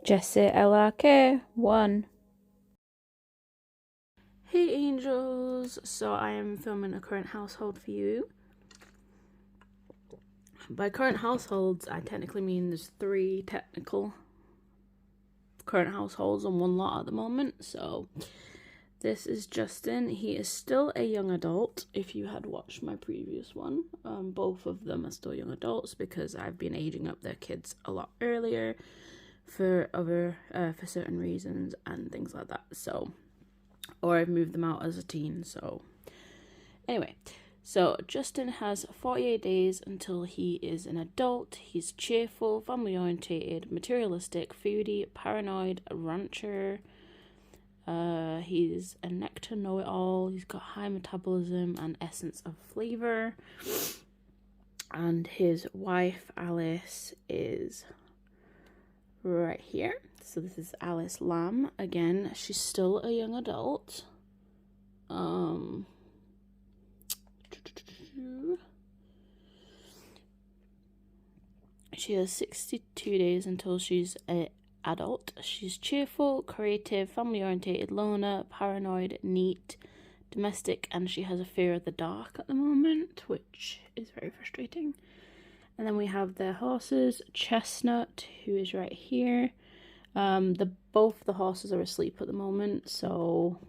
Jesse LRK 1. Hey angels, so I am filming a current household for you. By current households, I technically mean there's 3 technical current households on one lot at the moment. So this is Justin. He is still a young adult. If you had watched my previous one, both of them are still young adults because I've been aging up their kids a lot earlier for certain reasons and things like that. So, or I've moved them out as a teen. So anyway, so Justin has 48 days until he is an adult. He's cheerful, family orientated, materialistic, foodie, paranoid, a rancher. He's a nectar know-it-all. He's got high metabolism and essence of flavor. And his wife Alice is right here. So this is Alice Lamb. Again, she's still a young adult. She has 62 days until she's an adult. She's cheerful, creative, family-orientated, loner, paranoid, neat, domestic, and she has a fear of the dark at the moment, which is very frustrating. And then we have their horses, Chestnut, who is right here. Both the horses are asleep at the moment, so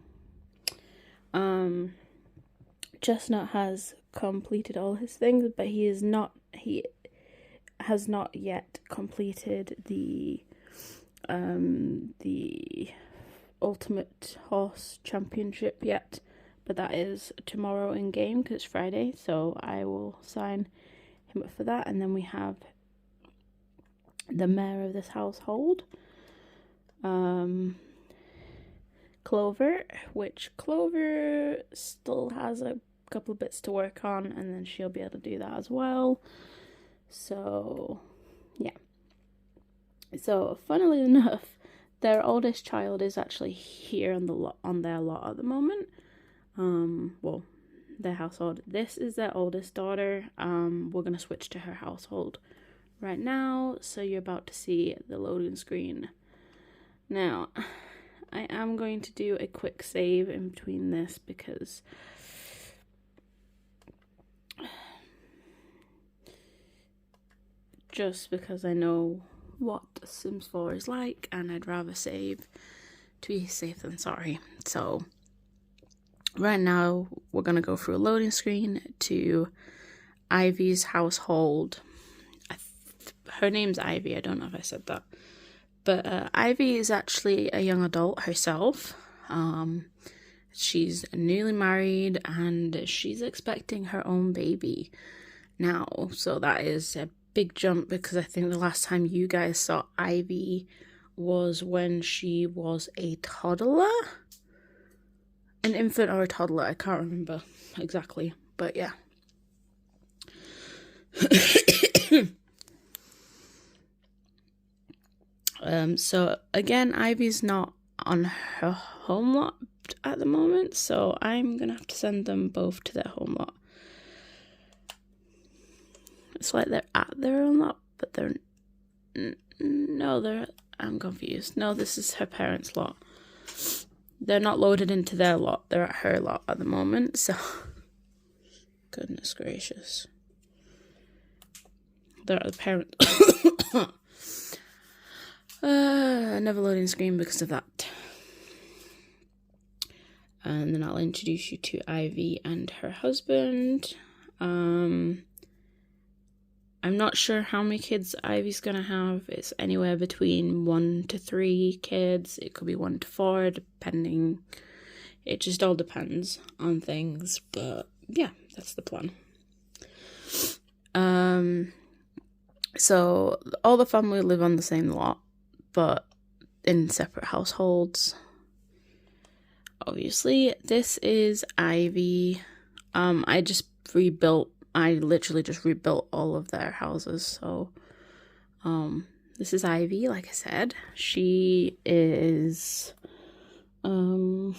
Chestnut has completed all his things, but he has not yet completed the Ultimate Horse Championship yet, but that is tomorrow in game because it's Friday, so I will sign him up for that. And then we have the mare of this household, Clover, which Clover still has a couple of bits to work on, and then she'll be able to do that as well. So yeah, so funnily enough, their oldest child is actually here on their lot at the moment. Well, their household. This is their oldest daughter. We're gonna switch to her household right now, so you're about to see the loading screen. Now, I am going to do a quick save in between this because I know what Sims 4 is like, and I'd rather save to be safe than sorry. So right now we're gonna go through a loading screen to Ivy's household. Her name's Ivy. I don't know if I said that, but Ivy is actually a young adult herself. She's newly married and she's expecting her own baby now, so that is a big jump because I think the last time you guys saw Ivy was when she was a toddler, an infant or a toddler, I can't remember exactly, but yeah. So again, Ivy's not on her home lot at the moment, so I'm gonna have to send them both to their home lot. It's like they're at their own lot, but I'm confused. No, this is her parents' lot. They're not loaded into their lot. They're at her lot at the moment, so goodness gracious. They're at the parent. Never loading screen because of that. And then I'll introduce you to Ivy and her husband. I'm not sure how many kids Ivy's gonna have. It's anywhere between 1 to 3 kids. It could be 1 to 4, depending. It just all depends on things. But yeah, that's the plan. So all the family live on the same lot, but in separate households. Obviously, this is Ivy. I literally just rebuilt all of their houses. So, this is Ivy, like I said. She is, I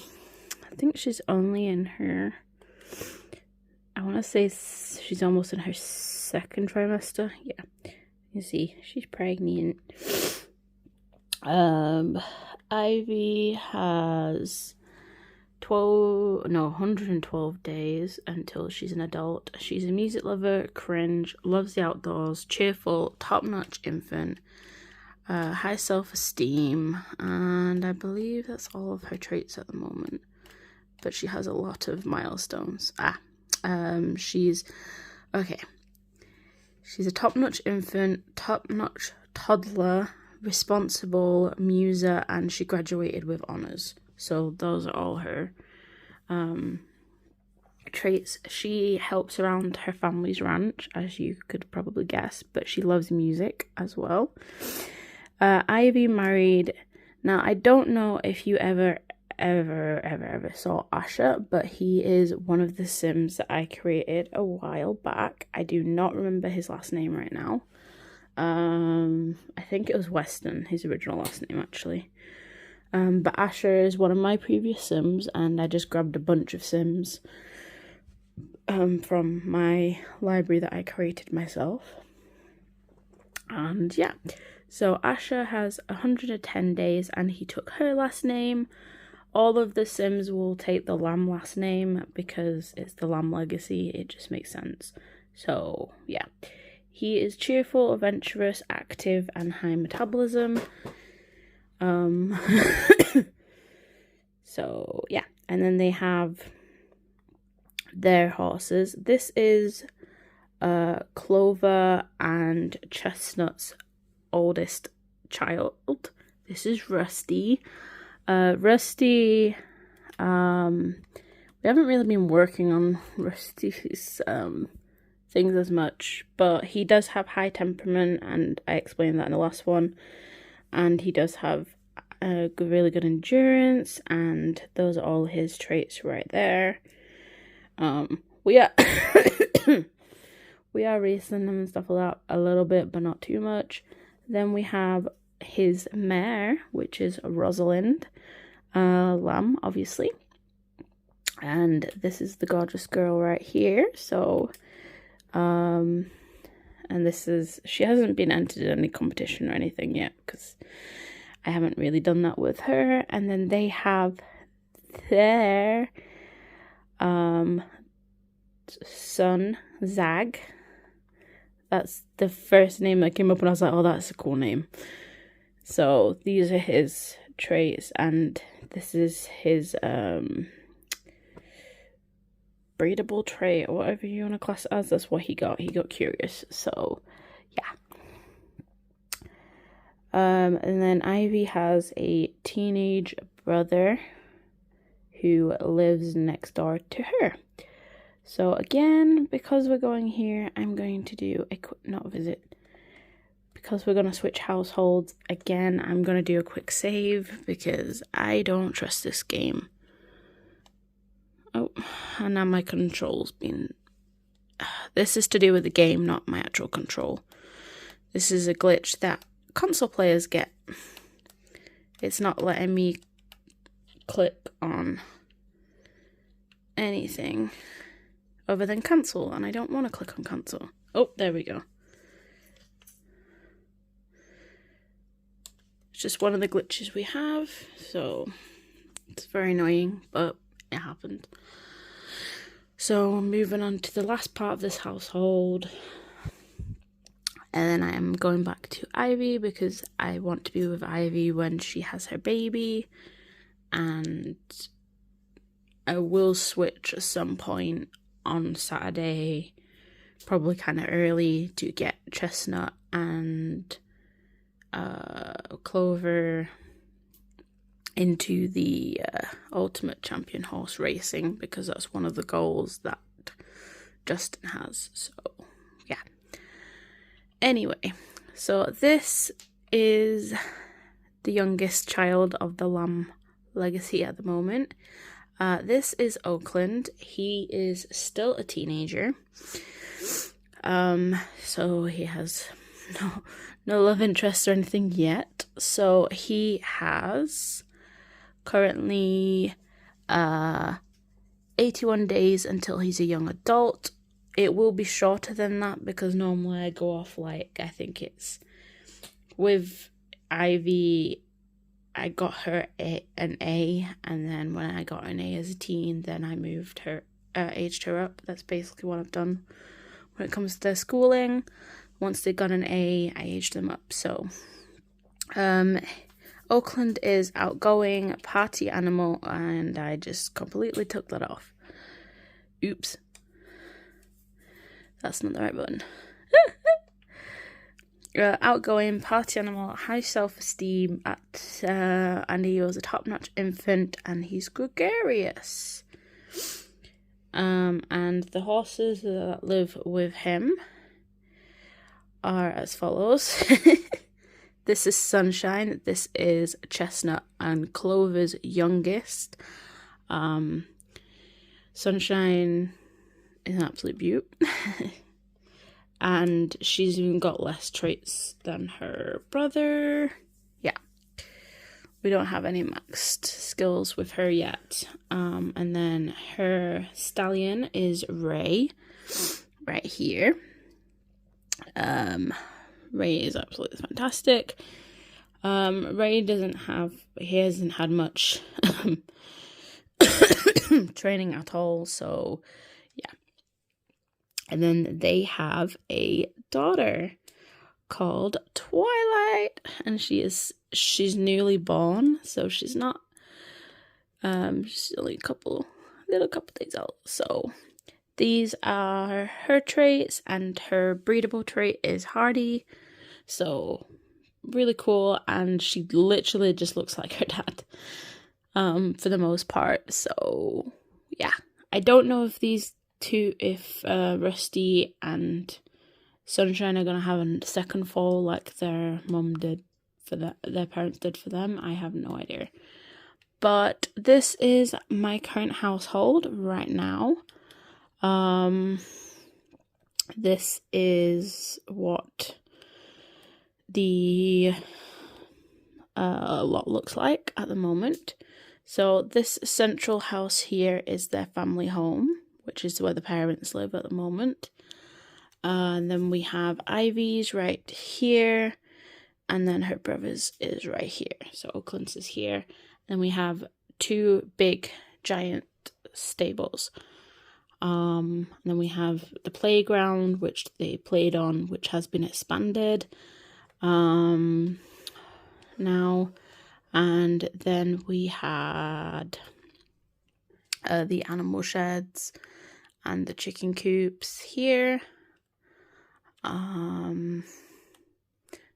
think she's only in her, I want to say she's almost in her 2nd trimester. Yeah, you see, she's pregnant. Ivy has 112 days until she's an adult. She's a music lover, cringe, loves the outdoors, cheerful, top-notch infant, high self-esteem, and I believe that's all of her traits at the moment. But she has a lot of milestones. She's a top-notch infant, top-notch toddler, responsible, muser, and she graduated with honors. So those are all her traits. She helps around her family's ranch, as you could probably guess, but she loves music as well. Ivy married. Now, I don't know if you ever saw Asher, but he is one of the Sims that I created a while back. I do not remember his last name right now. I think it was Weston, his original last name, actually. But Asher is one of my previous Sims, and I just grabbed a bunch of Sims from my library that I created myself. And yeah, so Asher has 110 days, and he took her last name. All of the Sims will take the Lamb last name because it's the Lamb legacy. It just makes sense. So yeah, he is cheerful, adventurous, active, and high metabolism. So yeah, and then they have their horses. This is Clover and Chestnut's oldest child. This is Rusty. Rusty, we haven't really been working on Rusty's things as much, but he does have high temperament, and I explained that in the last one. And he does have really good endurance, and those are all his traits right there. We are we are racing them and stuff like that a little bit, but not too much. Then we have his mare, which is Rosalind, Lamb, obviously. And this is the gorgeous girl right here. So, and she hasn't been entered in any competition or anything yet, because I haven't really done that with her. And then they have their son, Zag. That's the first name that came up, and I was like, oh, that's a cool name. So these are his traits, and this is his breedable trait, or whatever you want to class it as. That's what he got. He got curious. So yeah. And then Ivy has a teenage brother who lives next door to her. So again, because we're going here, I'm going to do a quick, because we're going to switch households again, I'm going to do a quick save because I don't trust this game. Oh, and now my control's been... This is to do with the game, not my actual control. This is a glitch that console players get. It's not letting me click on anything other than cancel, and I don't want to click on cancel. Oh, there we go. It's just one of the glitches we have, so it's very annoying, but it happened. So moving on to the last part of this household, and then I am going back to Ivy because I want to be with Ivy when she has her baby, and I will switch at some point on Saturday, probably kind of early, to get Chestnut and Clover into the Ultimate Champion horse racing, because that's one of the goals that Justin has. So yeah, anyway, so this is the youngest child of the Lamb legacy at the moment. This is Oakland. He is still a teenager. So he has no love interest or anything yet. So he has currently 81 days until he's a young adult. It will be shorter than that because normally I go off, like, I think it's with Ivy, I got her an A, and then when I got an A as a teen, then I aged her up. That's basically what I've done when it comes to their schooling. Once they got an A, I aged them up. So, Oakland is outgoing, party animal, and I just completely took that off. Oops. That's not the right button. Outgoing, party animal, high self-esteem, and he was a top-notch infant, and he's gregarious. And the horses that live with him are as follows. This is Sunshine, this is Chestnut, and Clover's youngest. Sunshine is an absolute beaut. And she's even got less traits than her brother. Yeah. We don't have any maxed skills with her yet. And then her stallion is Ray, right here. Ray is absolutely fantastic. Ray hasn't had much training at all, so yeah. And then they have a daughter called Twilight, and she's newly born, so she's not she's only a couple days old. So these are her traits, and her breedable trait is hardy. So really cool, and she literally just looks like her dad for the most part. So yeah, I don't know if Rusty and Sunshine are gonna have a second fall like their mum did their parents did for them. I have no idea. But this is my current household right now. This is what the lot looks like at the moment. So this central house here is their family home, which is where the parents live at the moment. And then we have Ivy's right here, and then her brother's is right here. So Oakland's is here. Then we have two big giant stables. And then we have the playground, which they played on, which has been expanded now. And then we had the animal sheds and the chicken coops here.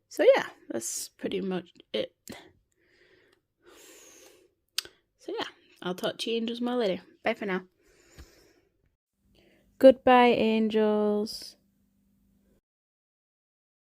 So yeah, that's pretty much it. So yeah, I'll talk to you angels more later. Bye for now. Goodbye, angels.